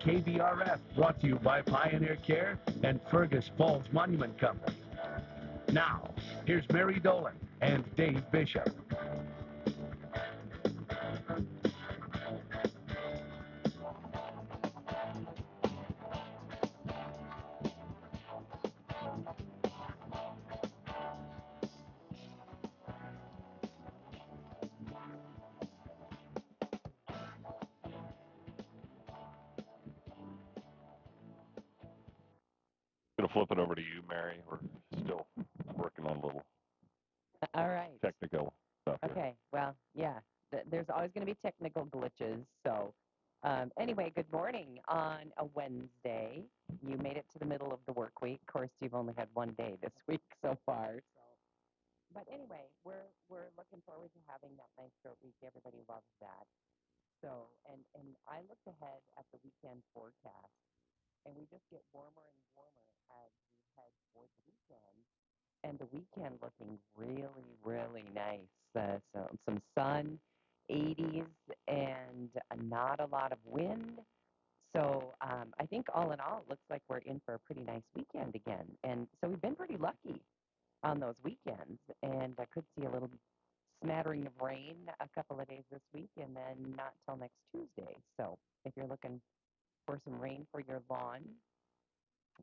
KBRF, brought to you by Pioneer Care and Fergus Falls Monument Company. Now, here's Mary Dolan and Dave Bishop. Gonna flip it over to you, Mary. We're still working on a little All right. technical stuff here. Okay. Well, yeah. There's always going to be technical glitches. So, anyway, good morning on a Wednesday. You made it to the middle of the work week. Of course, you've only had one day this week so far. So, but anyway, we're looking forward to having that nice short week. Everybody loves that. So, and I looked ahead at the weekend forecast, and we just get warmer and warmer as we head toward the weekend. And the weekend looking really, really nice. So some sun, 80s, and not a lot of wind. So I think all in all, it looks like we're in for a pretty nice weekend again. And so we've been pretty lucky on those weekends, and I could see a little smattering of rain a couple of days this week, and then not till next Tuesday. So if you're looking for some rain for your lawn,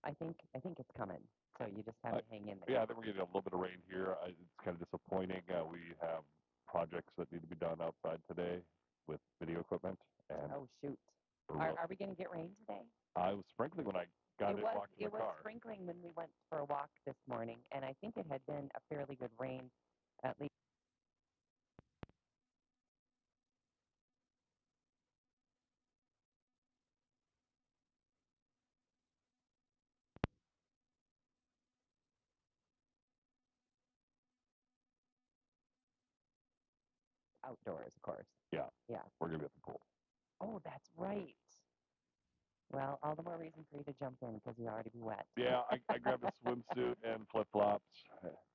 I think it's coming. So you just have to hang in there. Yeah, I think we're getting a little bit of rain here. It's kind of disappointing. We have projects that need to be done outside today with video equipment, and Oh shoot! we're Are we going to get rain today? I was sprinkling when I got it walked in It the was car. sprinkling when we went for a walk this morning, and I think it had been a fairly good rain, at least outdoors, of course. Yeah, Yeah. we're gonna be at the pool. Oh, that's right. Well, all the more reason for you to jump in because you already be wet. Yeah, I grabbed a swimsuit and flip flops,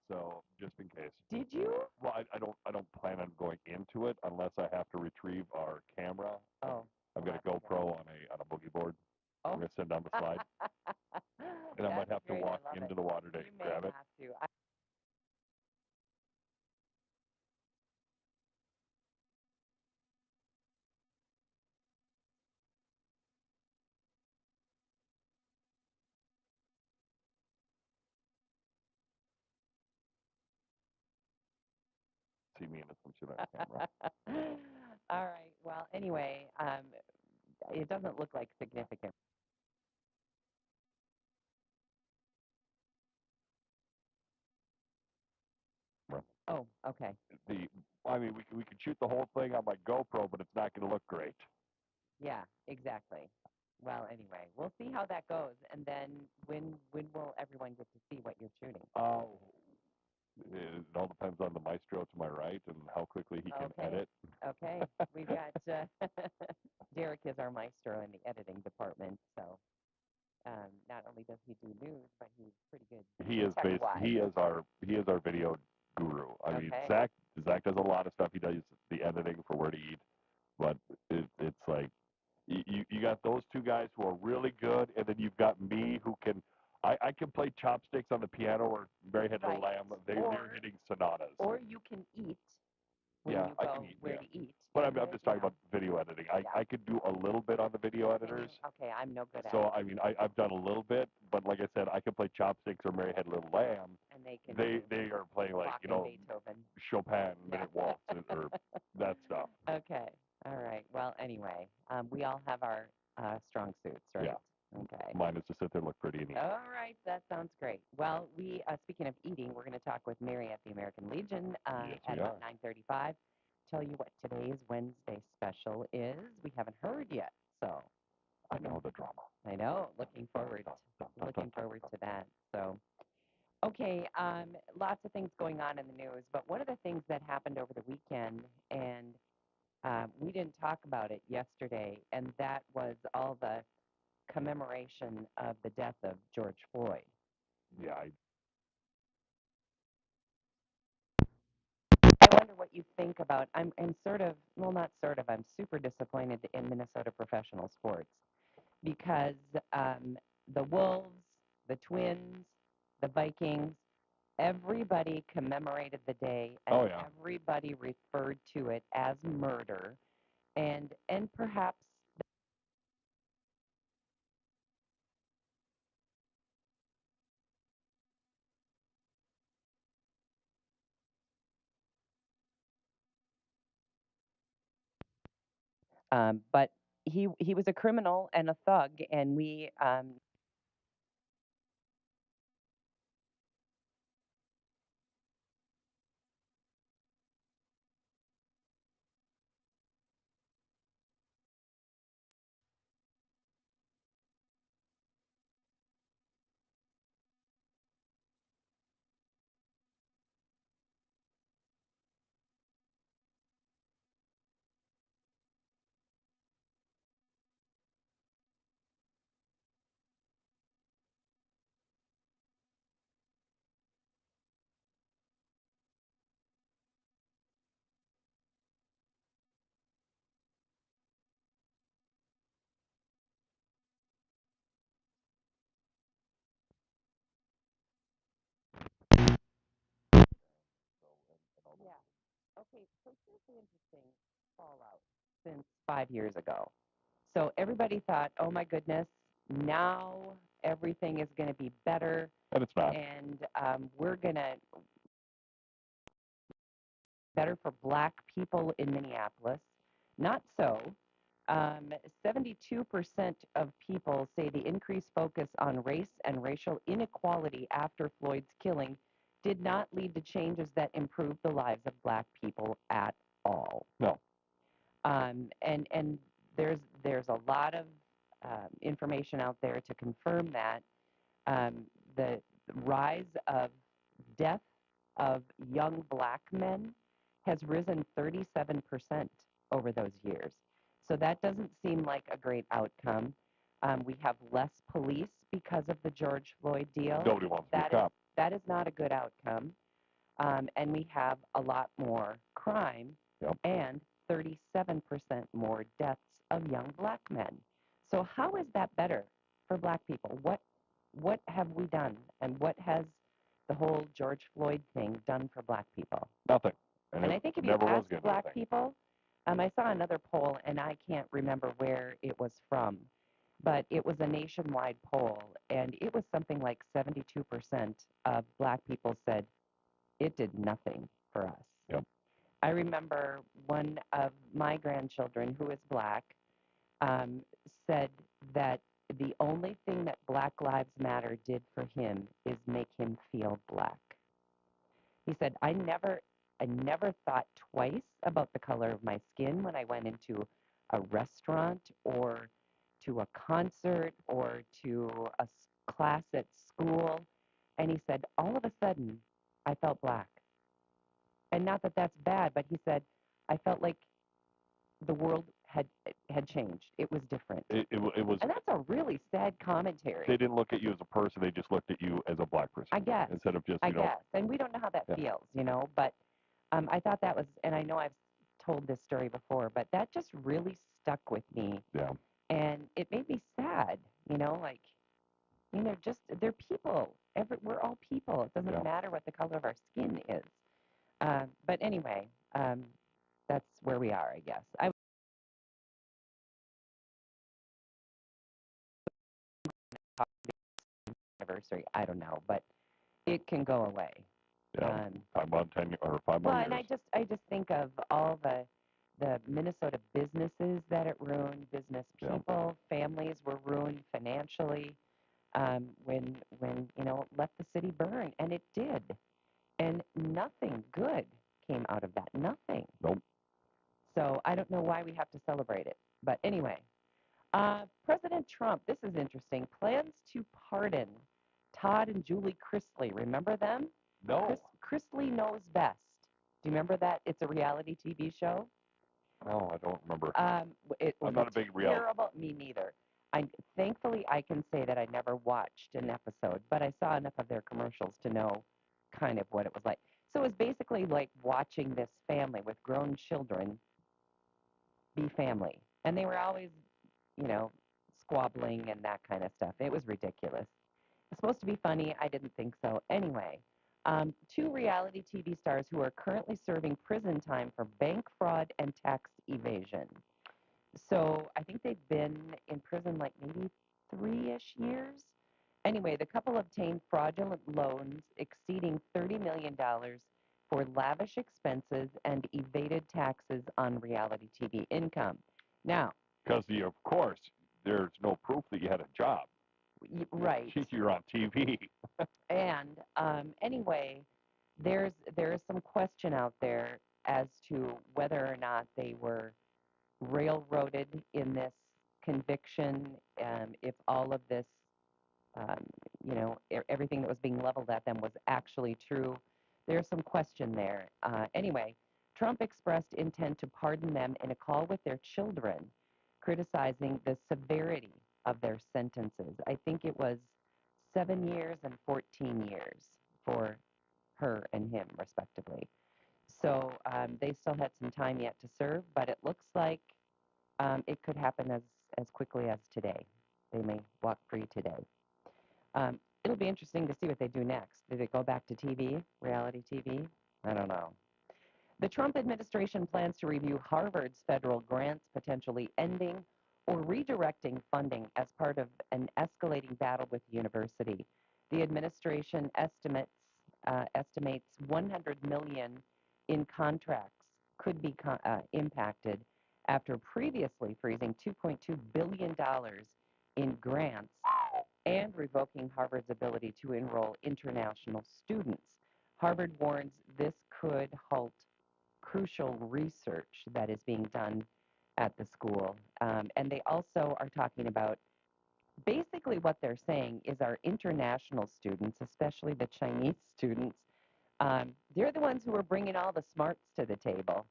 so just in case. Did you? Well, I don't plan on going into it unless I have to retrieve our camera. Oh. I've got a GoPro on a boogie board. Oh. I'm gonna send down the slide, and I might have to great. walk I love into it. the water to You may grab it. have to. See me in the swimsuit on camera. All right. Well, anyway, it doesn't look like significant. Oh, okay. The I mean, we could shoot the whole thing on my GoPro, but it's not going to look great. Yeah, exactly. Well, anyway, we'll see how that goes, and then when will everyone get to see what you're shooting? Oh, it all depends on the maestro to my right and how quickly he can Okay. edit. Okay, we've got Derek is our maestro in the editing department, so not only does he do news, but he's pretty good He is tech-wise. he is our video guru. I mean, Okay. Zach does a lot of stuff. He does the editing for Where to Eat, but it's like you got those two guys who are really good, and then you've got me who can. I can play chopsticks on the piano or Mary Had Little Right. Lamb. They're hitting sonatas. Or you can eat when Yeah, you I go can eat, where yeah. to eat. But and I'm just talking about video editing. I could do a little bit on the video Can you? editors. Okay, I'm no good at So it. I mean, I've done a little bit, but like I said, I can play chopsticks or Mary Had Little Lamb. And they can They are playing like Bach and Beethoven. Chopin minute waltz or that stuff. Okay. All right. Well, anyway, we all have our strong suits, right? Yeah. Okay. Mine is to sit there and look pretty and eat. All right. That sounds great. Well, we speaking of eating, we're going to talk with Mary at the American Legion Yes, at we about are. 9:35. Tell you what today's Wednesday special is. We haven't heard yet, so I know the drama. I know. Looking forward to that. So. Okay, lots of things going on in the news, but one of the things that happened over the weekend, and we didn't talk about it yesterday, and that was all the commemoration of the death of George Floyd. Yeah, I wonder what you think about. I'm sort of, well, not sort of. I'm super disappointed in Minnesota professional sports because the Wolves, the Twins, the Vikings, everybody commemorated the day, and Oh, yeah. everybody referred to it as murder, and perhaps. But he was a criminal and a thug, and we yeah. Okay, so here's the interesting fallout since 5 years ago. So everybody thought, oh my goodness, now everything is going to be better, And it's not. and we're going to better for black people in Minneapolis. Not so. 72% of people say the increased focus on race and racial inequality after Floyd's killing did not lead to changes that improved the lives of black people at all. No. And there's a lot of information out there to confirm that. The rise of death of young black men has risen 37% over those years. So that doesn't seem like a great outcome. We have less police because of the George Floyd deal. Nobody wants to be a That cop. that is not a good outcome. And we have a lot more crime Yep. and 37% more deaths of young black men. So how is that better for black people? What have we done, and what has the whole George Floyd thing done for black people? Nothing. And I it think if you never was ask going to black do anything. people, I saw another poll, and I can't remember where it was from, but it was a nationwide poll, and it was something like 72% of black people said it did nothing for us. Yep. I remember one of my grandchildren, who is black, um, said that the only thing that Black Lives Matter did for him is make him feel black. He said, I never thought twice about the color of my skin when I went into a restaurant or to a concert or to a class at school. And he said, all of a sudden, I felt black. And not that that's bad, but he said, I felt like the world had changed. It was different. It was. And that's a really sad commentary. They didn't look at you as a person. They just looked at you as a black person. I guess. Instead of just, I guess. And we don't know how that feels, but I thought that was, and I know I've told this story before, but that just really stuck with me. Yeah. And it made me sad, like, they're people. We're all people. It doesn't matter what the color of our skin is. But anyway, that's where we are, I guess. Anniversary, I don't know, but it can go away. Yeah. About 10 or 5 more Well, years. and I just think of all the Minnesota businesses that it ruined. Business people, families were ruined financially when it let the city burn, and it did, and nothing good came out of that. Nothing. Nope. So I don't know why we have to celebrate it, but anyway, President Trump. This is interesting. Plans to pardon Todd and Julie Chrisley. Remember them? No. Chrisley Knows Best. Do you remember that? It's a reality TV show. No, I don't remember. It was I'm not a big reality. terrible. Me neither. Thankfully, I can say that I never watched an episode, but I saw enough of their commercials to know kind of what it was like. So it was basically like watching this family with grown children be family, and they were always, you know, squabbling and that kind of stuff. It was ridiculous. It's supposed to be funny. I didn't think so. Anyway, two reality TV stars who are currently serving prison time for bank fraud and tax evasion. So I think they've been in prison like maybe 3-ish years. Anyway, the couple obtained fraudulent loans exceeding $30 million for lavish expenses and evaded taxes on reality TV income. Now, Because, of course, there's no proof that you had a job. Right. You're on TV. And anyway, there is some question out there as to whether or not they were railroaded in this conviction, if all of this, um, everything that was being leveled at them was actually true. There's some question there. Anyway, Trump expressed intent to pardon them in a call with their children, criticizing the severity of their sentences. I think it was 7 years and 14 years for her and him, respectively. So they still had some time yet to serve, but it looks like it could happen as quickly as today. They may walk free today. It'll be interesting to see what they do next. Do they go back to TV, reality TV? I don't know. The Trump administration plans to review Harvard's federal grants, potentially ending or redirecting funding as part of an escalating battle with the university. The administration estimates 100 million in contracts could be impacted after previously freezing $2.2 billion in grants and revoking Harvard's ability to enroll international students. Harvard warns this could halt crucial research that is being done at the school. And they also are talking about basically what they're saying is our international students, especially the Chinese students, they're the ones who are bringing all the smarts to the table.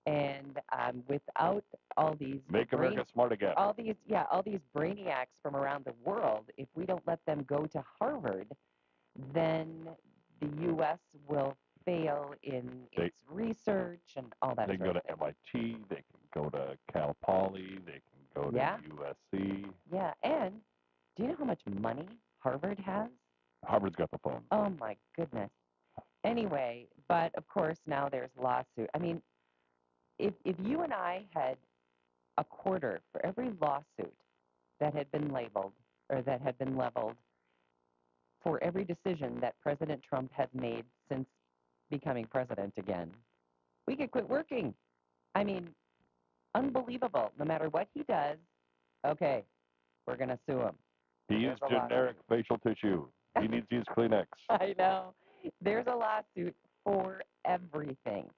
And without all these Make America smart again. all these brainiacs from around the world, if we don't let them go to Harvard, then the U.S. will fail in its research and all that. They can go to MIT. They can go to Cal Poly. They can go to USC. Yeah, and do you know how much money Harvard has? Harvard's got the phone. Oh my goodness. Anyway, but of course now there's lawsuit. I mean, if you and I had a quarter for every lawsuit that had been labeled or that had been leveled for every decision that President Trump has made since becoming president again, we could quit working. I mean, unbelievable. No matter what he does, okay, we're going to sue him. He used generic facial tissue. He needs to use Kleenex. I know. There's a lawsuit for everything.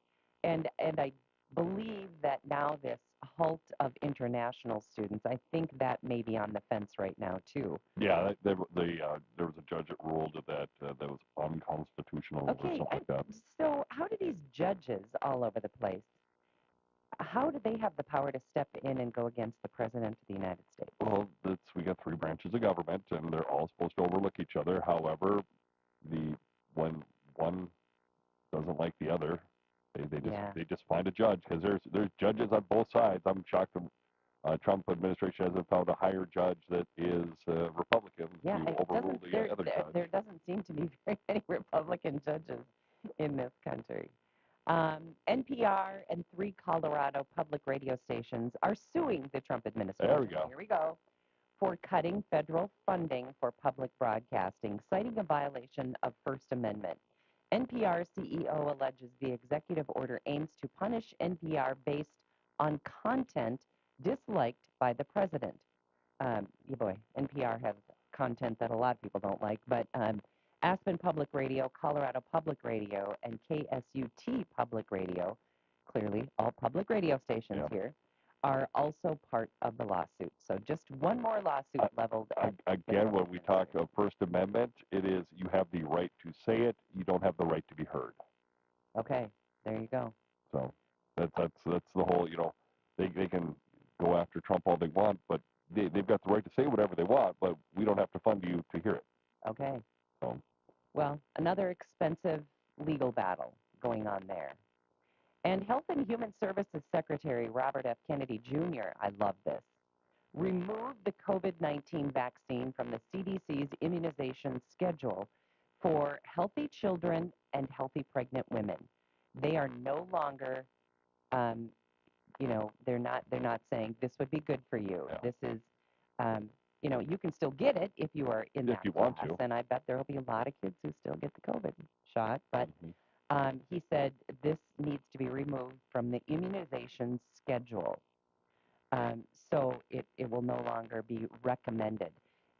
And I believe that now this halt of international students, I think that may be on the fence right now, too. Yeah, there was a judge that ruled that that was unconstitutional or something like that. So how do these judges all over the place, how do they have the power to step in and go against the President of the United States? Well, we got 3 branches of government, and they're all supposed to overlook each other. However, when one doesn't like the other, they just find a judge, because there's judges on both sides. I'm shocked the Trump administration hasn't found a higher judge that is Republican to overrule the other judge. There doesn't seem to be very many Republican judges in this country. NPR and 3 Colorado public radio stations are suing the Trump administration. There we go. Here we go. For cutting federal funding for public broadcasting, citing a violation of First Amendment. NPR CEO alleges the executive order aims to punish NPR based on content disliked by the president. NPR has content that a lot of people don't like, but Aspen Public Radio, Colorado Public Radio, and KSUT Public Radio, clearly all public radio stations here, are also part of the lawsuit. So just one more lawsuit leveled at again, when we talk of First Amendment, it is you have the right to say it, you don't have the right to be heard. Okay, there you go. So that's the whole, they can go after Trump all they want, but they've got the right to say whatever they want, but we don't have to fund you to hear it. Okay. So. Well, another expensive legal battle going on there. And Health and Human Services Secretary Robert F. Kennedy Jr., I love this, remove the COVID-19 vaccine from the CDC's immunization schedule for healthy children and healthy pregnant women. They are no longer, they're not saying this would be good for you. Yeah. This is, you can still get it if you are in that If you want class, to. and I bet there will be a lot of kids who still get the COVID shot. But Mm-hmm. he said this needs to be removed from the immunization schedule. So it will no longer be recommended.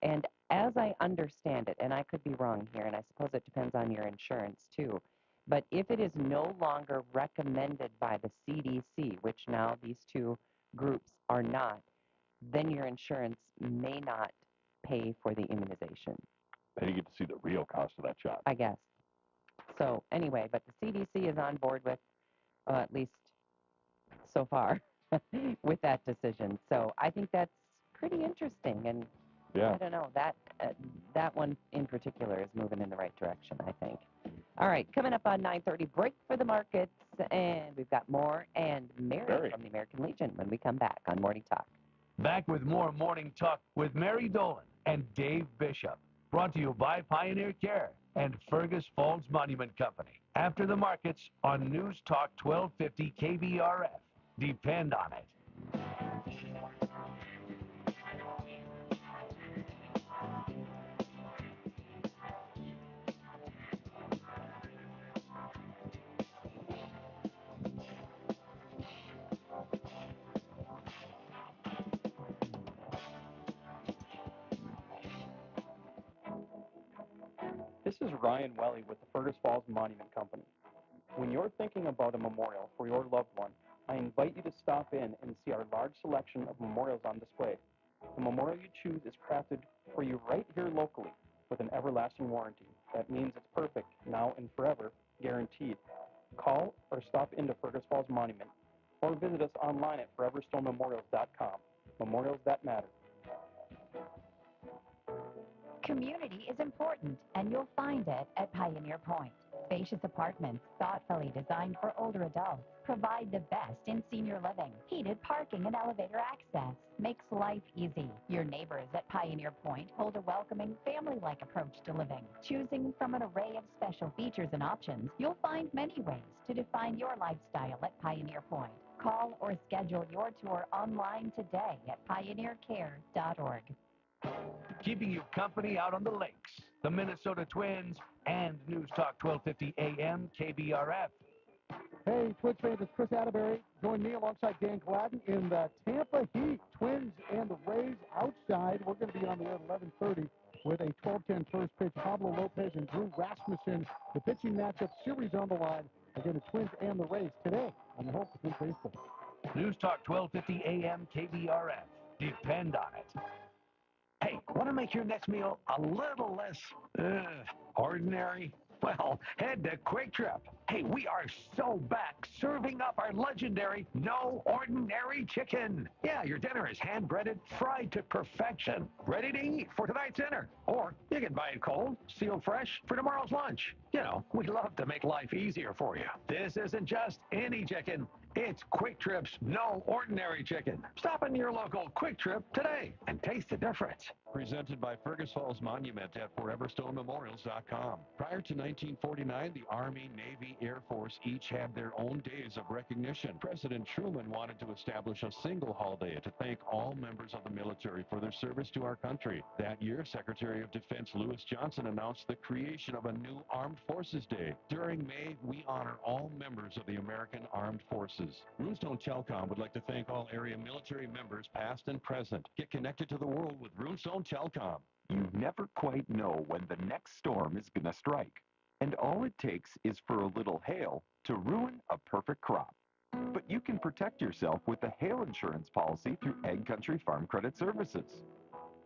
And as I understand it, and I could be wrong here, and I suppose it depends on your insurance too, but if it is no longer recommended by the CDC, which now these two groups are not, then your insurance may not pay for the immunization, Then you get to see the real cost of that shot. I guess. So anyway, but the CDC is on board with, at least so far, with that decision. So I think that's pretty interesting, and Yeah. I don't know, that one in particular is moving in the right direction, I think. All right, coming up on 9:30, break for the markets, and we've got more and Mary from the American Legion when we come back on Morning Talk. Back with more Morning Talk with Mary Dolan and Dave Bishop. Brought to you by Pioneer Care and Fergus Falls Monument Company. After the markets on News Talk 1250 KBRF. Depend on it. This is Ryan Welly with the Fergus Falls Monument Company. When you're thinking about a memorial for your loved one, I invite you to stop in and see our large selection of memorials on display. The memorial you choose is crafted for you right here locally with an everlasting warranty. That means it's perfect now and forever, guaranteed. Call or stop into Fergus Falls Monument or visit us online at foreverstonememorials.com. Memorials that matter. Community is important, and you'll find it at Pioneer Point. Spacious apartments, thoughtfully designed for older adults, provide the best in senior living. Heated parking and elevator access makes life easy. Your neighbors at Pioneer Point hold a welcoming, family-like approach to living. Choosing from an array of special features and options, you'll find many ways to define your lifestyle at Pioneer Point. Call or schedule your tour online today at pioneercare.org. Keeping you company out on the lakes, the Minnesota Twins, and News Talk 1250 AM KBRF. Hey, Twins fans, it's Chris Atterbury. Join me alongside Dan Gladden in the Tampa Heat. Twins and the Rays outside. We're going to be on the air at 11:30 with a 12:10 first pitch. Pablo Lopez and Drew Rasmussen. The pitching matchup series on the line. Again, the Twins and the Rays today on the home for Twins baseball. News Talk 1250 AM KBRF. Depend on it. Hey, want to make your next meal a little less ordinary? Well, head to Quick Trip. Hey, we are so back serving up our legendary No Ordinary Chicken. Yeah, your dinner is hand-breaded, fried to perfection, ready to eat for tonight's dinner. Or you can buy it cold, sealed fresh for tomorrow's lunch. You know, we love to make life easier for you. This isn't just any chicken. It's Quick Trip's No Ordinary Chicken. Stop in your local Quick Trip today and taste the difference. Presented by Fergus Falls Monument at foreverstonememorials.com. Prior to 1949, the Army, Navy, Air Force each had their own days of recognition. President Truman wanted to establish a single holiday to thank all members of the military for their service to our country. That year, Secretary of Defense Lewis Johnson announced the creation of a new Armed Forces Day. During May, we honor all members of the American Armed Forces. Runestone Telecom would like to thank all area military members, past and present. Get connected to the world with Runestone Telecom. You never quite know when the next storm is going to strike. And all it takes is for a little hail to ruin a perfect crop. But you can protect yourself with a hail insurance policy through Ag Country Farm Credit Services.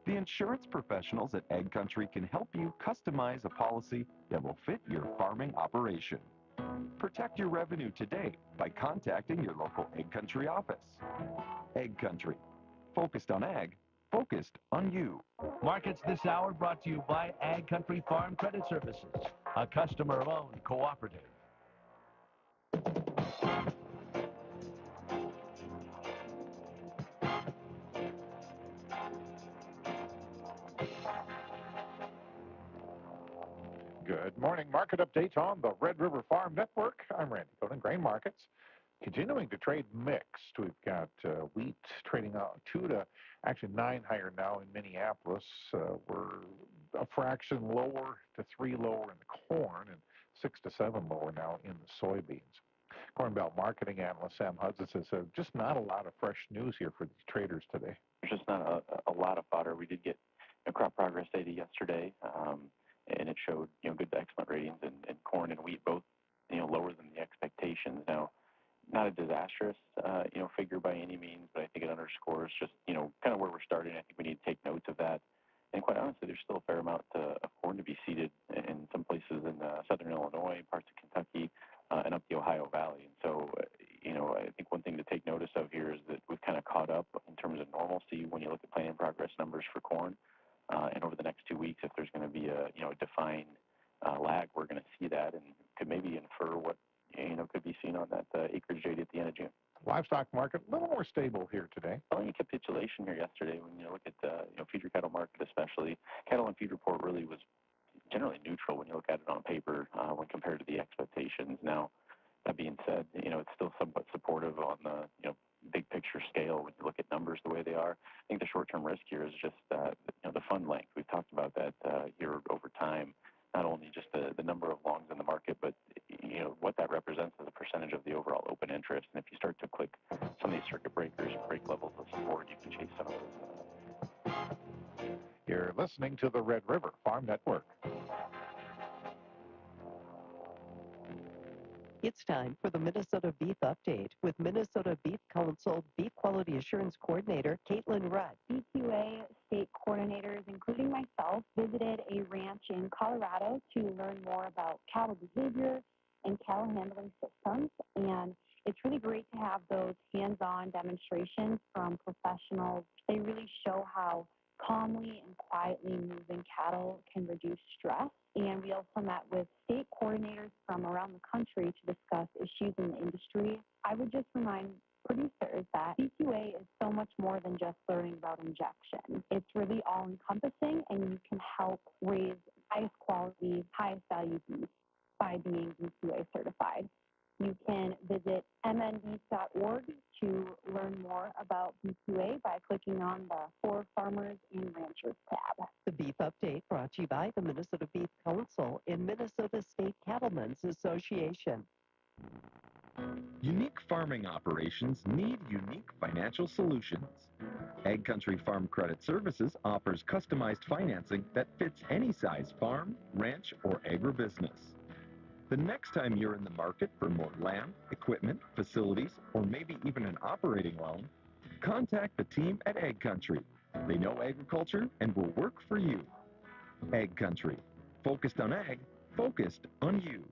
The insurance professionals at Ag Country can help you customize a policy that will fit your farming operation. Protect your revenue today by contacting your local Ag Country office. Ag Country, focused on ag, focused on you. Markets this hour brought to you by Ag Country Farm Credit Services, a customer-owned cooperative. Good morning. Market update on the Red River Farm Network. I'm Randy Dolan. Grain markets continuing to trade mixed. We've got wheat trading out 2 to actually 9 higher now in Minneapolis. We're a fraction lower to 3 lower in the corn and 6 to 7 lower now in the soybeans. Corn Belt marketing analyst Sam Hudson says just not a lot of fresh news here for these traders today. There's just not a lot of fodder. We did get crop progress data yesterday, and it showed good excellent ratings in corn and wheat, both lower than the expectations. Now, not a disastrous figure by any means, but I think it underscores just kind of where we're starting. I think we need to take notes of that. And quite honestly, there's still a fair amount of corn to be seeded in some places in southern Illinois, parts of Kentucky, and up the Ohio Valley. And so, I think one thing to take notice of here is that we've kind of caught up in terms of normalcy when you look at planting progress numbers for corn. And over the next 2 weeks, if there's going to be a defined lag, we're going to see that and could maybe infer what could be seen on that acreage data at the end of June. Livestock market a little more stable here today. Only capitulation here yesterday when you look at the feeder cattle market, especially cattle and feed report really was generally neutral when you look at it on paper when compared to the expectations. Now, that being said, it's still somewhat supportive on the big picture scale when you look at numbers the way they are. I think the short-term risk here is just the fund length. We've talked about that here over time. Not only just the number of longs in the market, but what that represents as a percentage of the overall open interest. And if you start to click some of these circuit breakers and break levels of support, you can chase some of those. You're listening to the Red River Farm Network. It's time for the Minnesota Beef Update with Minnesota Beef Council Beef Quality Assurance Coordinator Caitlin Rudd. BQA state coordinators, including myself, visited a ranch in Colorado to learn more about cattle behavior and cattle handling systems. And it's really great to have those hands-on demonstrations from professionals. They really show how calmly and quietly moving cattle can reduce stress. And we also met with state coordinators from around the country to discuss issues in the industry. I would just remind producers that BQA is so much more than just learning about injection. It's really all-encompassing, and you can help raise highest quality, highest value beef by being BQA certified. You can visit mnbeef.org to learn more about BQA by clicking on the For Farmers and Ranchers tab. The Beef Update brought to you by the Minnesota Beef Council and Minnesota State Cattlemen's Association. Unique farming operations need unique financial solutions. Ag Country Farm Credit Services offers customized financing that fits any size farm, ranch, or agribusiness. The next time you're in the market for more land, equipment, facilities, or maybe even an operating loan, contact the team at Ag Country. They know agriculture and will work for you. Ag Country. Focused on ag, focused on you.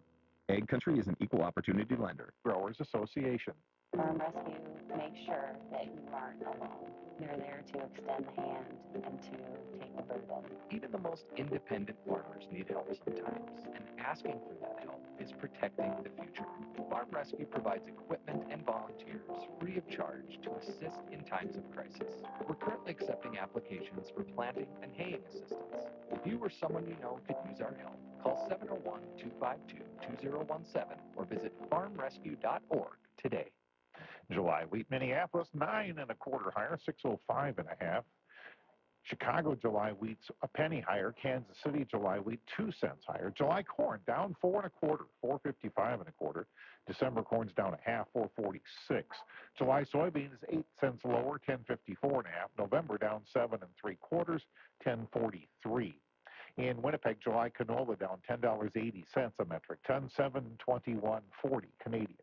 Ag Country is an equal opportunity lender. Growers Association. Farm Rescue makes sure that you aren't alone. They're there to extend the hand and to take the burden. Even the most independent farmers need help sometimes, and asking for that help is protecting the future. Farm Rescue provides equipment and volunteers free of charge to assist in times of crisis. We're currently accepting applications for planting and haying assistance. If you or someone you know could use our help, call 701-252-2017 or visit farmrescue.org today. July wheat, Minneapolis 9 1/4 higher, 605 1/2. Chicago July wheat's a penny higher. Kansas City July wheat 2 cents higher. July corn down 4 1/4, 455 1/4. December corn's down 1/2, 446. July soybeans 8 cents lower, 1054 1/2. November down 7 3/4, 1043. In Winnipeg, July canola down $10.80 a metric ton, 721.40 Canadian.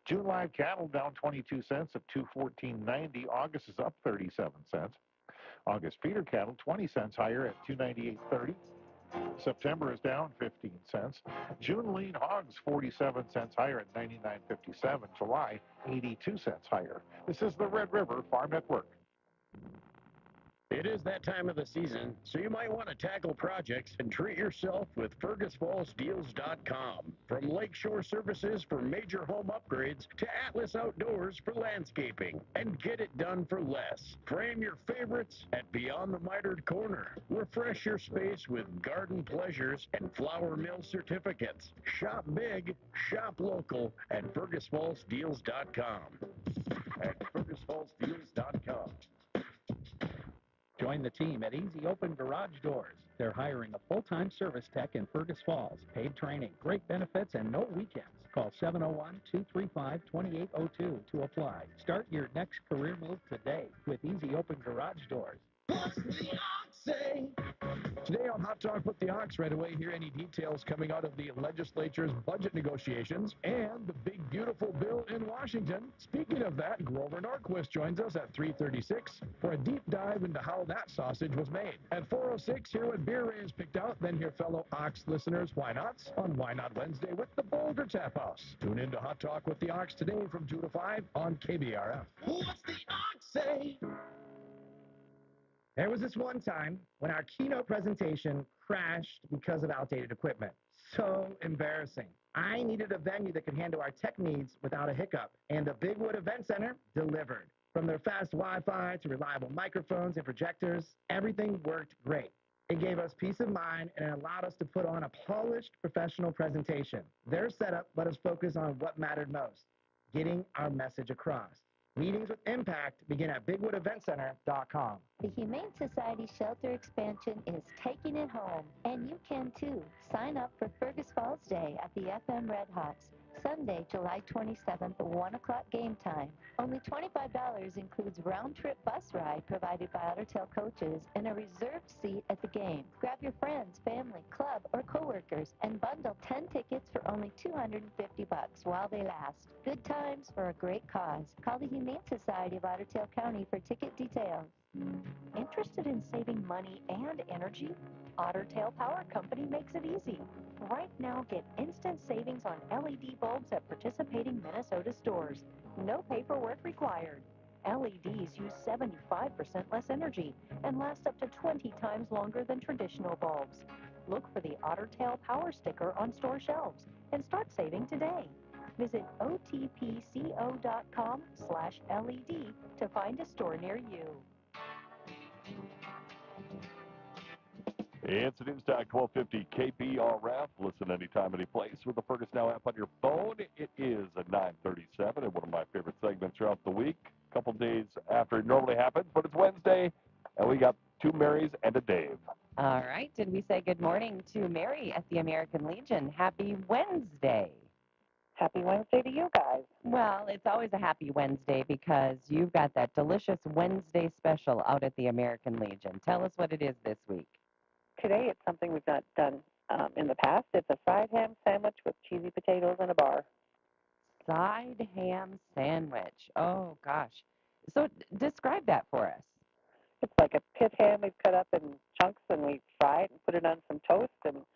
June live cattle down 22 cents at 214.90. August is up 37 cents. August feeder cattle 20 cents higher at 298.30. September is down 15 cents. June lean hogs 47 cents higher at 99.57. July 82 cents higher. This is the Red River Farm Network. It is that time of the season, so you might want to tackle projects and treat yourself with FergusFallsDeals.com. From lakeshore services for major home upgrades to Atlas Outdoors for landscaping. And get it done for less. Frame your favorites at Beyond the Mitered Corner. Refresh your space with garden pleasures and flour mill certificates. Shop big, shop local at FergusFallsDeals.com. At FergusFallsDeals.com. Join the team at Easy Open Garage Doors. They're hiring a full-time service tech in Fergus Falls. Paid training, great benefits, and no weekends. Call 701-235-2802 to apply. Start your next career move today with Easy Open Garage Doors. What's the ox say? Today on Hot Talk with the Ox, right away, hear any details coming out of the legislature's budget negotiations and the big, beautiful bill in Washington. Speaking of that, Grover Norquist joins us at 3:36 for a deep dive into how that sausage was made. At 4:06, hear what beer Ray has picked out, then hear fellow Ox listeners' Why Nots on Why Not Wednesday with the Boulder Tap House. Tune in to Hot Talk with the Ox today from 2 to 5 on KBRF. What's the Ox say? There was this one time when our keynote presentation crashed because of outdated equipment. So embarrassing. I needed a venue that could handle our tech needs without a hiccup, and the Big Wood Event Center delivered. From their fast Wi-Fi to reliable microphones and projectors, everything worked great. It gave us peace of mind and it allowed us to put on a polished professional presentation. Their setup let us focus on what mattered most, getting our message across. Meetings with impact begin at bigwoodeventcenter.com. The Humane Society shelter expansion is taking it home, and you can too. Sign up for Fergus Falls Day at the FM Red Hawks, Sunday, July 27th, 1 o'clock game time. Only $25 includes round-trip bus ride provided by Otter Tail coaches and a reserved seat at the game. Grab your friends, family, club, or coworkers and bundle 10 tickets for only $250 while they last. Good times for a great cause. Call the Humane Society of Otter Tail County for ticket details. Interested in saving money and energy? Otter Tail Power Company makes it easy. Right now, get instant savings on LED bulbs at participating Minnesota stores. No paperwork required. LEDs use 75% less energy and last up to 20 times longer than traditional bulbs. Look for the Otter Tail Power sticker on store shelves and start saving today. Visit otpco.com/LED to find a store near you. It's Newstalk 1250 KBRF. Listen anytime, any place with the Fergus Now app on your phone. It is at 9:37 and one of my favorite segments throughout the week. A couple days after it normally happens, but it's Wednesday, and we got two Marys and a Dave. All right. Did we say good morning to Mary at the American Legion? Happy Wednesday. Happy Wednesday to you guys. Well, it's always a happy Wednesday because you've got that delicious Wednesday special out at the American Legion. Tell us what it is this week. Today it's something we've not done in the past. It's a fried ham sandwich with cheesy potatoes and a bar. Side ham sandwich. Oh, gosh. So describe that for us. It's like a pit ham we cut up in chunks and we fry it and put it on some toast and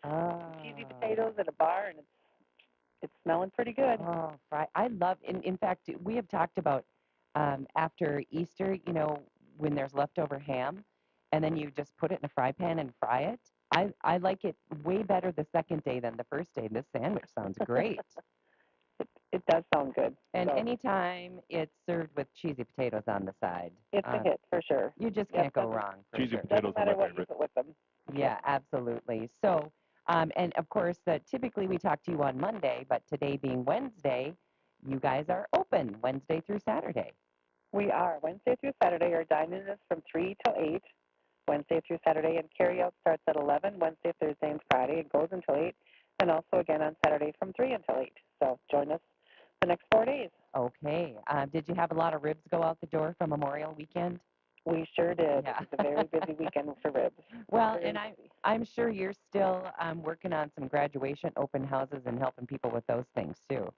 cheesy potatoes and a bar, and it's smelling pretty good. Oh, right. I love, in fact, we have talked about after Easter, you know, when there's leftover ham, and then you just put it in a fry pan and fry it. I like it way better the second day than the first day. This sandwich sounds great. It does sound good. And anytime it's served with cheesy potatoes on the side. It's a hit for sure. You just can't go wrong. Cheesy potatoes are my favorite. favorite. With them. Yeah, absolutely. So, and of course, typically we talk to you on Monday, but today being Wednesday, you guys are open Wednesday through Saturday. We are. Wednesday through Saturday, our dine-in is from 3 till 8. Wednesday through Saturday, and carry-out starts at 11. Wednesday, Thursday, and Friday. It goes until 8. And also again on Saturday from 3 until 8. So join us the next 4 days. Okay. Did you have a lot of ribs go out the door for Memorial Weekend? We sure did. Yeah. It was a very busy weekend for ribs. Well, and I'm sure you're still working on some graduation open houses and helping people with those things too.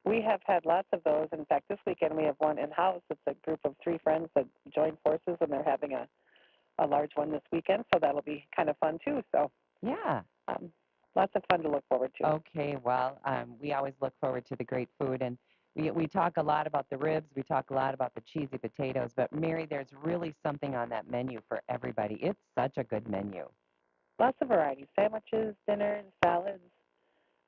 We have had lots of those. In fact, this weekend we have one in-house. It's a group of 3 friends that joined forces, and they're having a large one this weekend, so that'll be kind of fun too. So yeah, lots of fun to look forward to. Okay, well, we always look forward to the great food, and We talk a lot about the ribs, we talk a lot about the cheesy potatoes, but Mary, there's really something on that menu for everybody. It's such a good menu. Lots of variety, sandwiches, dinners, salads.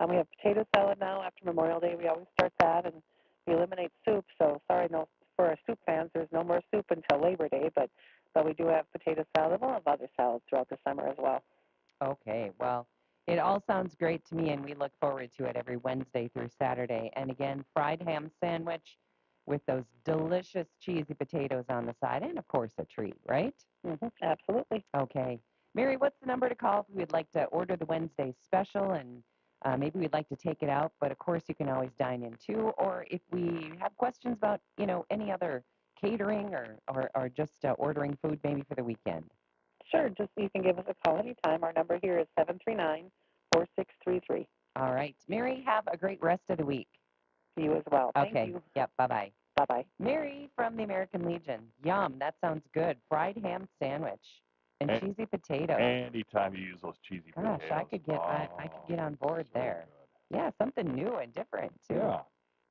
We have potato salad now after Memorial Day. We always start that, and we eliminate soup. So sorry, no, for our soup fans, there's no more soup until Labor Day, but we do have potato salad. We'll have other salads throughout the summer as well. Okay, well, it all sounds great to me, and we look forward to it every Wednesday through Saturday. And again, fried ham sandwich with those delicious cheesy potatoes on the side, and of course a treat, right? Absolutely. Okay. Mary, what's the number to call if we'd like to order the Wednesday special, and maybe we'd like to take it out, but of course you can always dine in too, or if we have questions about, any other catering or just ordering food maybe for the weekend. Sure, just you can give us a call anytime. Our number here is 739-4633. All right. Mary, have a great rest of the week. You as well. Okay. Thank you. Yep, bye-bye. Bye-bye. Mary from the American Legion. Yum, that sounds good. Fried ham sandwich and cheesy potatoes. Anytime you use those cheesy potatoes. Gosh, I could get on board so there. Good. Yeah, something new and different too. Yeah.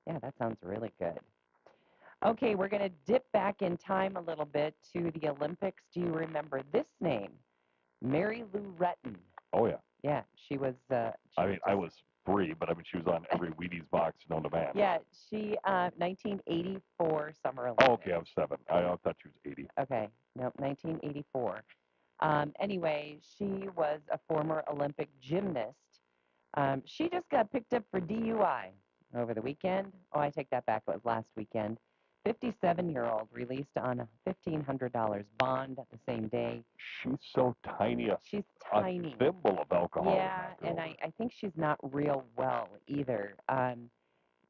Yeah, that sounds really good. Okay, we're going to dip back in time a little bit to the Olympics. Do you remember this name? Mary Lou Retton. Oh, yeah. Yeah, she was. I was 3, but she was on every Wheaties box known to man. Yeah, she 1984 Summer Olympics. Oh, okay, I'm 7. I thought she was 80. Okay, no, 1984. Anyway, she was a former Olympic gymnast. She just got picked up for DUI over the weekend. Oh, I take that back. It was last weekend. 57-year-old released on a $1,500 bond the same day. She's so tiny. She's tiny. A thimble of alcohol. Yeah, and I think she's not real well either.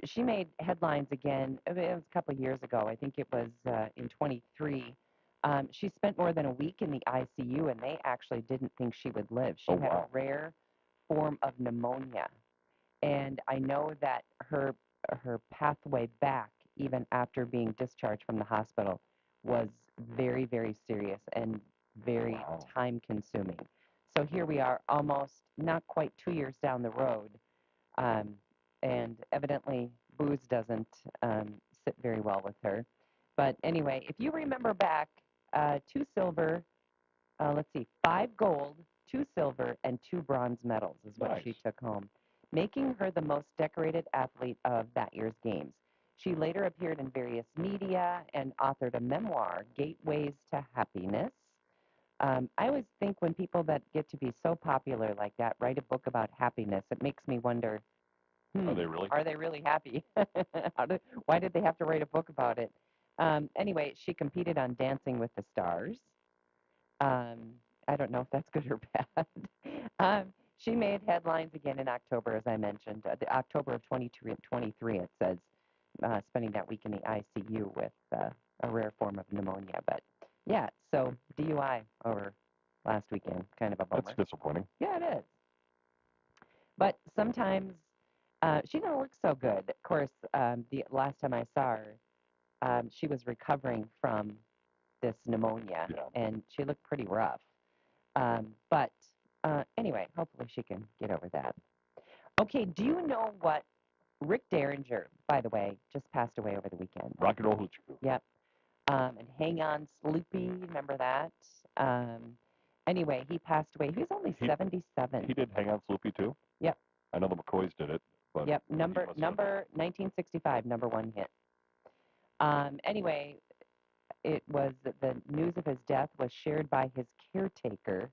She made headlines again. It was a couple of years ago. I think it was in 23. She spent more than a week in the ICU, and they actually didn't think she would live. She had a rare form of pneumonia, and I know that her pathway back, even after being discharged from the hospital, was very, very serious and very time-consuming. So here we are, almost not quite 2 years down the road, and evidently booze doesn't sit very well with her. But anyway, if you remember back, 2 silver, 5 gold, 2 silver, and 2 bronze medals is what she took home, making her the most decorated athlete of that year's games. She later appeared in various media and authored a memoir, Gateways to Happiness. I always think when people that get to be so popular like that write a book about happiness, it makes me wonder, are they really happy? Why did they have to write a book about it? Anyway, she competed on Dancing with the Stars. I don't know if that's good or bad. She made headlines again in October, as I mentioned. The October of 2023, it says, spending that week in the ICU with a rare form of pneumonia. But, yeah, so DUI over last weekend, kind of a bummer. That's disappointing. Yeah, it is. But sometimes she don't look so good. Of course, the last time I saw her, she was recovering from this pneumonia, and she looked pretty rough. But anyway, hopefully she can get over that. Okay, do you know what Rick Derringer, by the way, just passed away over the weekend? Rock and roll hoochie coo. Yep. And Hang On Sloopy, remember that? Anyway, he passed away. He was only 77. He did Hang On Sloopy too? Yep. I know the McCoys did it. But yep, number 1965, number 1 hit. Anyway, it was the news of his death was shared by his caretaker,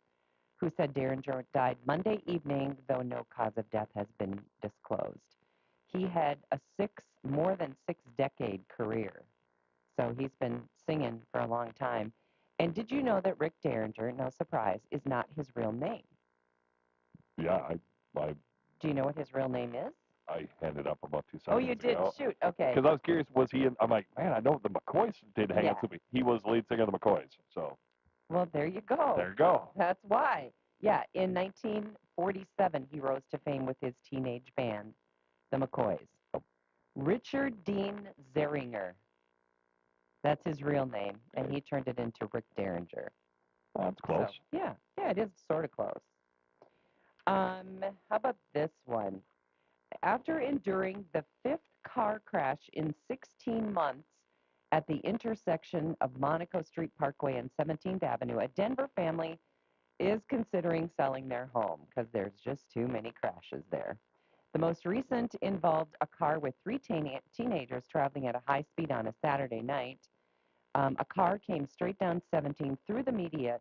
who said Derringer died Monday evening, though no cause of death has been disclosed. He had a more than 6-decade career, so he's been singing for a long time. And did you know that Rick Derringer, no surprise, is not his real name? Yeah, Do you know what his real name is? I handed up about 2 seconds Oh, you did? ago. Shoot, okay. Because I was curious, was he in? I'm like, man, I know the McCoys did Hang On Sloopy. He was lead singer of the McCoys, so. Well, there you go. There you go. That's why. Yeah, in 1947, he rose to fame with his teenage band, the McCoys. Richard Dean Zeringer. That's his real name, and he turned it into Rick Derringer. Well, that's close. So, yeah, it is sort of close. How about this one? After enduring the 5th car crash in 16 months at the intersection of Monaco Street Parkway and 17th Avenue. A Denver family is considering selling their home because there's just too many crashes there. The most recent involved a car with three teenagers traveling at a high speed on a Saturday night. A car came straight down 17 through the median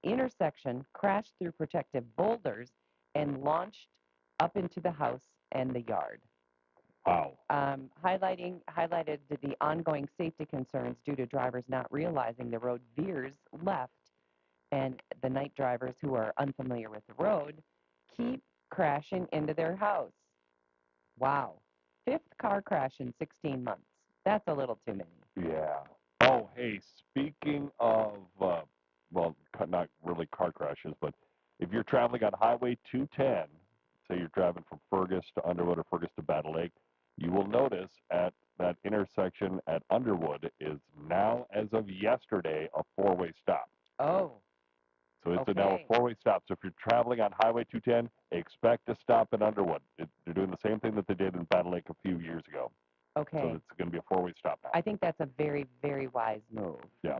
intersection, crashed through protective boulders, and launched up into the house and the yard. Wow. Highlighted the ongoing safety concerns due to drivers not realizing the road veers left, and the night drivers who are unfamiliar with the road keep crashing into their house. Wow. Fifth car crash in 16 months. That's a little too many. Yeah. Oh, hey, speaking of, well, not really car crashes, but if you're traveling on Highway 210, say you're driving from Fergus to Underwood or Fergus to Battle Lake, you will notice at that intersection at Underwood is now, as of yesterday, a four-way stop. Oh. So it's now a four-way stop. So if you're traveling on Highway 210, expect to stop at Underwood. They're doing the same thing that they did in Battle Lake a few years ago. Okay. So it's going to be a four-way stop now. I think that's a very, very wise move. Yeah.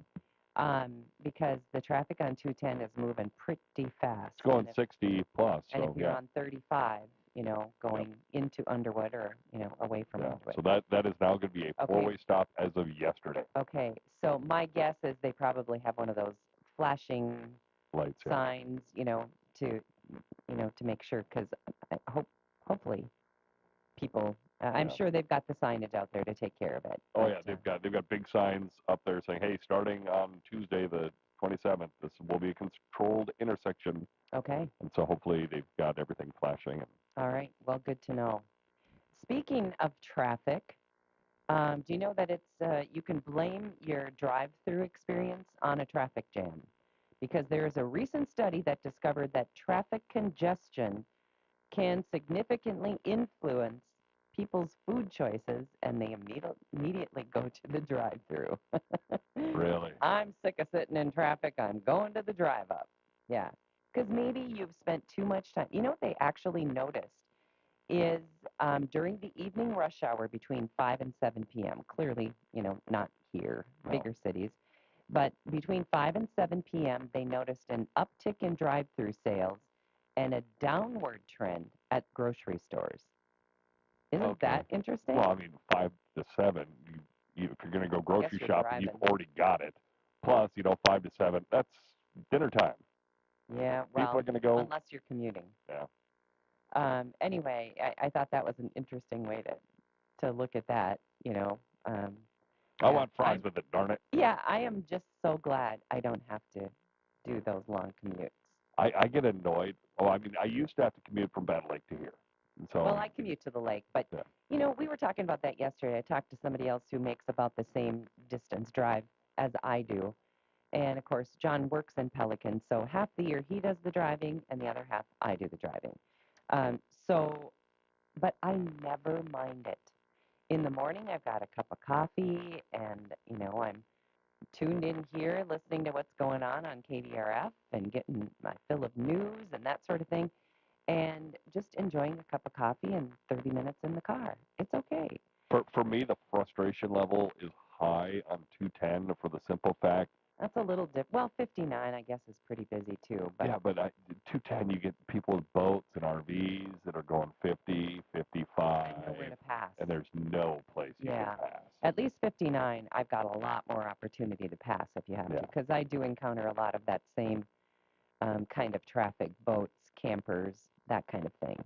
Because the traffic on 210 is moving pretty fast. It's going 60 plus. And So, if you're on 35, going into Underwood or, away from Underwood. So that is now going to be a four-way stop as of yesterday. Okay. So my guess is they probably have one of those flashing lights signs, to make sure, because hopefully people, I'm sure they've got the signage out there to take care of it. Oh, yeah, they've got big signs up there saying, hey, starting on Tuesday the 27th, this will be a controlled intersection. Okay. And so hopefully they've got everything flashing. All right. Well, good to know. Speaking of traffic, do you know that you can blame your drive-through experience on a traffic jam? Because there is a recent study that discovered that traffic congestion can significantly influence people's food choices, and they immediately go to the drive-through. Really? I'm sick of sitting in traffic. I'm going to the drive-up. Yeah, because maybe you've spent too much time. You know what they actually noticed is during the evening rush hour between 5 and 7 p.m., clearly, not here, bigger cities, but between 5 and 7 p.m., they noticed an uptick in drive-through sales and a downward trend at grocery stores. Isn't that interesting? Well, I mean, 5 to 7, if you're going to go grocery shopping, you've already got it. Plus, 5 to 7, that's dinner time. Yeah, well, people are going to go unless you're commuting. Yeah. Anyway, I thought that was an interesting way to look at that, I want fries with it, darn it. Yeah, I am just so glad I don't have to do those long commutes. I get annoyed. Oh, I mean, I used to have to commute from Battle Lake to here. So, well, I commute to the lake, but, we were talking about that yesterday. I talked to somebody else who makes about the same distance drive as I do. And, of course, John works in Pelican, so half the year he does the driving and the other half I do the driving. But I never mind it. In the morning, I've got a cup of coffee, and, I'm tuned in here listening to what's going on KBRF and getting my fill of news and that sort of thing, and just enjoying a cup of coffee and 30 minutes in the car. It's okay. For me, the frustration level is high on 210 for the simple fact. That's a little well, 59, I guess, is pretty busy, too. But yeah, but 210, you get people with boats and RVs that are going 50, 55. And nowhere to pass. And there's no place you can pass. At least 59, I've got a lot more opportunity to pass if you have to, because I do encounter a lot of that same kind of traffic, boats, campers, that kind of thing.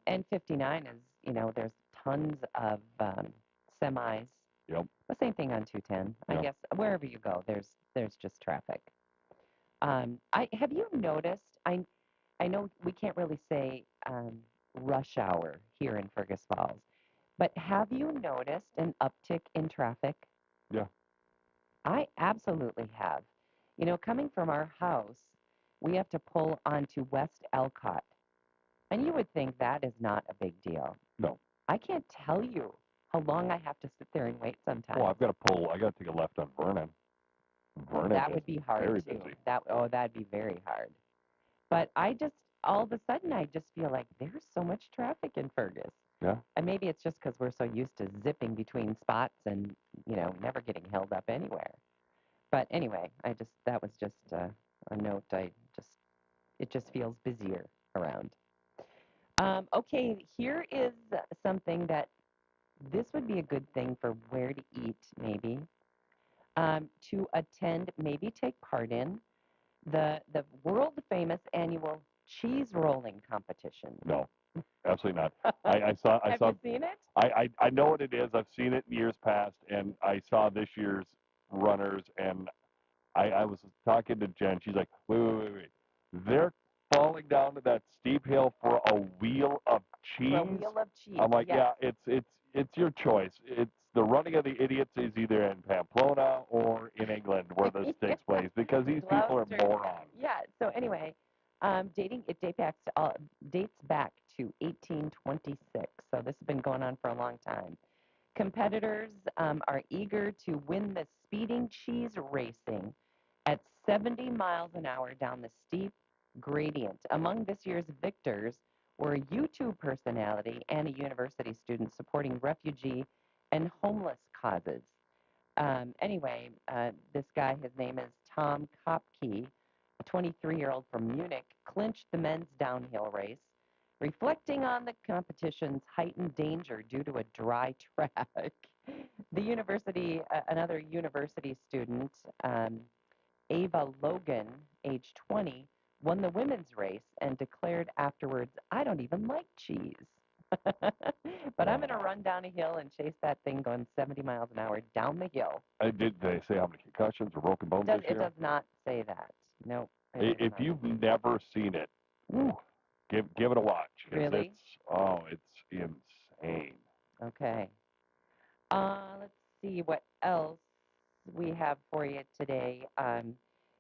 And 59 is, there's tons of semis. Yep. The same thing on 210. I guess wherever you go, there's just traffic. Have you noticed? I know we can't really say rush hour here in Fergus Falls, but have you noticed an uptick in traffic? Yeah. I absolutely have. Coming from our house, we have to pull onto West Elcott. And you would think that is not a big deal. No. I can't tell you how long I have to sit there and wait sometimes. Well, I got to take a left on Vernon. Vernon that would be hard, very too. Busy. That'd be very hard. But all of a sudden, I just feel like there's so much traffic in Fergus. Yeah. And maybe it's just because we're so used to zipping between spots and, never getting held up anywhere. But anyway, that was just a note. It just feels busier around. Okay, here is something that this would be a good thing for where to eat, maybe, to attend, maybe take part in the world famous annual cheese rolling competition. No, absolutely not. I saw. Have you seen it? I know what it is. I've seen it in years past, and I saw this year's runners, and I was talking to Jen. She's like, wait. They're falling down to that steep hill for a wheel of cheese. For a wheel of cheese. I'm like, yes. yeah, it's your choice. It's the running of the idiots is either in Pamplona or in England where this takes place because these people are morons. Yeah. So anyway, it dates back to 1826. So this has been going on for a long time. Competitors are eager to win the speeding cheese racing at 70 miles an hour down the steep gradient. Among this year's victors were a YouTube personality and a university student supporting refugee and homeless causes. Anyway, this guy, his name is Tom Kopke, a 23-year-old from Munich, clinched the men's downhill race, reflecting on the competition's heightened danger due to a dry track. Another university student, Ava Logan, age 20, won the women's race and declared afterwards, "I don't even like cheese." But I'm going to run down a hill and chase that thing going 70 miles an hour down the hill. Did they say how many concussions or broken bones this year? It does not say that. No. If you've never seen it, give it a watch. Really? It's insane. Okay. Let's see what else we have for you today.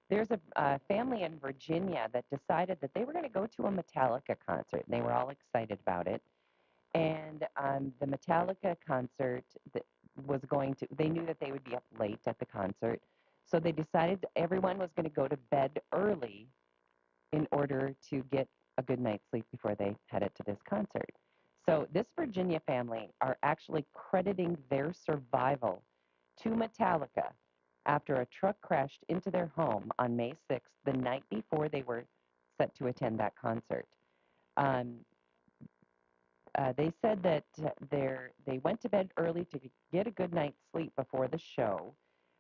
There's a family in Virginia that decided that they were going to go to a Metallica concert, and they were all excited about it. And the Metallica concert they knew that they would be up late at the concert, so they decided everyone was going to go to bed early in order to get a good night's sleep before they headed to this concert. So this Virginia family are actually crediting their survival to Metallica after a truck crashed into their home on May 6th, the night before they were set to attend that concert. They said that they went to bed early to get a good night's sleep before the show,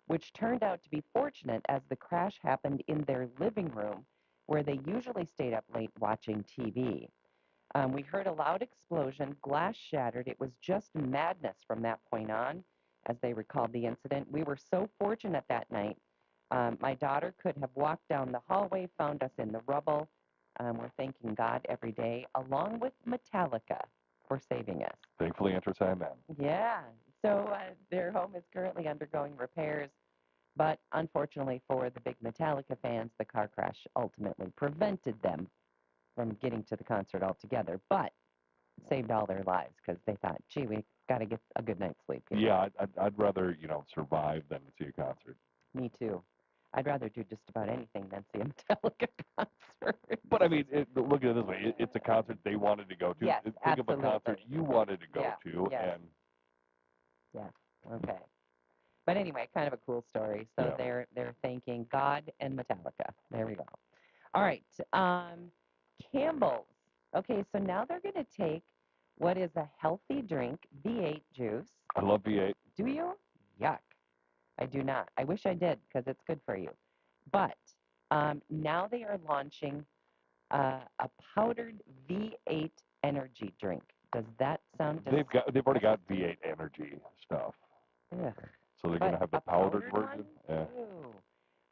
which turned out to be fortunate as the crash happened in their living room, where they usually stayed up late watching TV. We heard a loud explosion, glass shattered. It was just madness from that point on, as they recalled the incident. We were so fortunate that night. My daughter could have walked down the hallway, found us in the rubble. We're thanking God every day, along with Metallica, for saving us. Thankfully, enter Sandman. Yeah. So their home is currently undergoing repairs, but unfortunately for the big Metallica fans, the car crash ultimately prevented them from getting to the concert altogether, but saved all their lives because they thought, gee, we got to get a good night's sleep. Yeah, I'd rather, survive than see a concert. Me too. I'd rather do just about anything than see a Metallica concert. But I mean, look at it this way: it's a concert they wanted to go to. Yes, Think absolutely. of a concert you wanted to go to, yes. and Okay. But anyway, kind of a cool story. So they're thanking God and Metallica. There we go. All right, Campbell's. Okay, so now they're going to take what is a healthy drink, V8 juice. I love V8. Do you? Yuck. I do not. I wish I did because it's good for you. But now they are launching a powdered V8 energy drink. Does that sound? They've already got V8 energy stuff. Ugh. So they're going to have the powdered version. Yeah.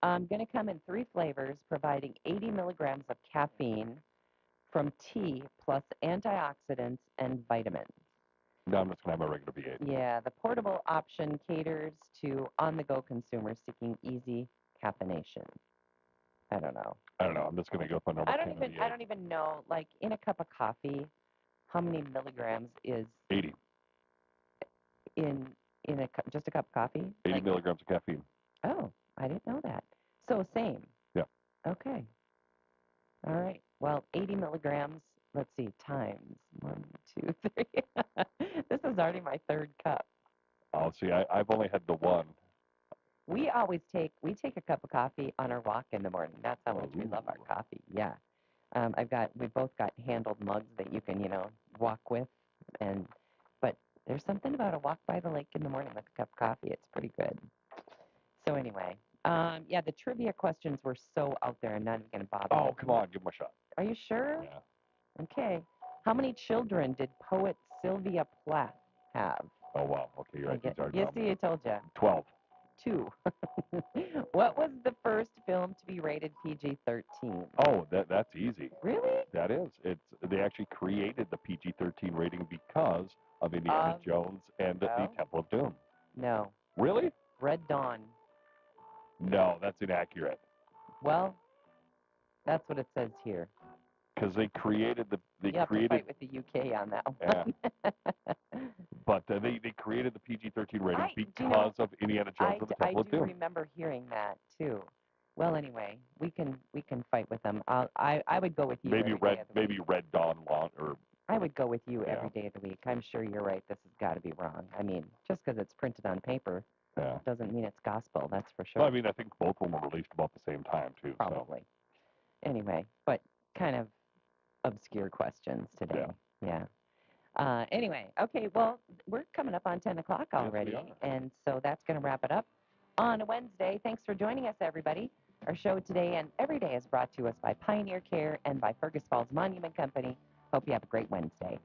Going to come in 3 flavors, providing 80 milligrams of caffeine from tea plus antioxidants and vitamins. No, I'm just going to have my regular V8. Yeah, the portable option caters to on-the-go consumers seeking easy caffeination. I don't know. I'm just going to go for normal. I don't even know. Like in a cup of coffee, how many milligrams is 80 in just a cup of coffee? 80 milligrams of caffeine. Oh, I didn't know that. So same. Yeah. Okay. All right. Well, 80 milligrams let's see, times 1, 2, 3. This is already my third cup. Oh, see, I've only had the one. We take a cup of coffee on our walk in the morning. That's how much we love our coffee. Yeah. We both got handled mugs that you can, walk with, but there's something about a walk by the lake in the morning with a cup of coffee. It's pretty good. So anyway, yeah, the trivia questions were so out there and not even going to bother. Oh, come on, give them a shot. Are you sure? Yeah. Okay. How many children did poet Sylvia Plath have? Oh, wow. Okay, you're right. These are Yes, dumb. see, I told you. 12. 2. What was the first film to be rated PG-13? Oh, that's easy. Really? That is. They actually created the PG-13 rating because of Indiana Jones and the Temple of Doom. No. Really? Red Dawn. No, that's inaccurate. Well, that's what it says here. Because they created You have to fight with the UK on that one. Yeah. But they created the PG-13 rating because of Indiana Jones and the Temple of Doom. I do remember hearing that too. Well, anyway, we can fight with them. I would go with you. Maybe Red Dawn or. I would go with you every day of the week. I'm sure you're right. This has got to be wrong. I mean, just because it's printed on paper doesn't mean it's gospel. That's for sure. Well, I mean, I think both of them were released about the same time too. Probably. So. Anyway, but kind of obscure questions today. Yeah. Anyway, okay, well, we're coming up on 10 o'clock already, and so that's going to wrap it up on a Wednesday. Thanks for joining us, everybody. Our show today and every day is brought to us by Pioneer Care and by Fergus Falls Monument Company. Hope you have a great Wednesday.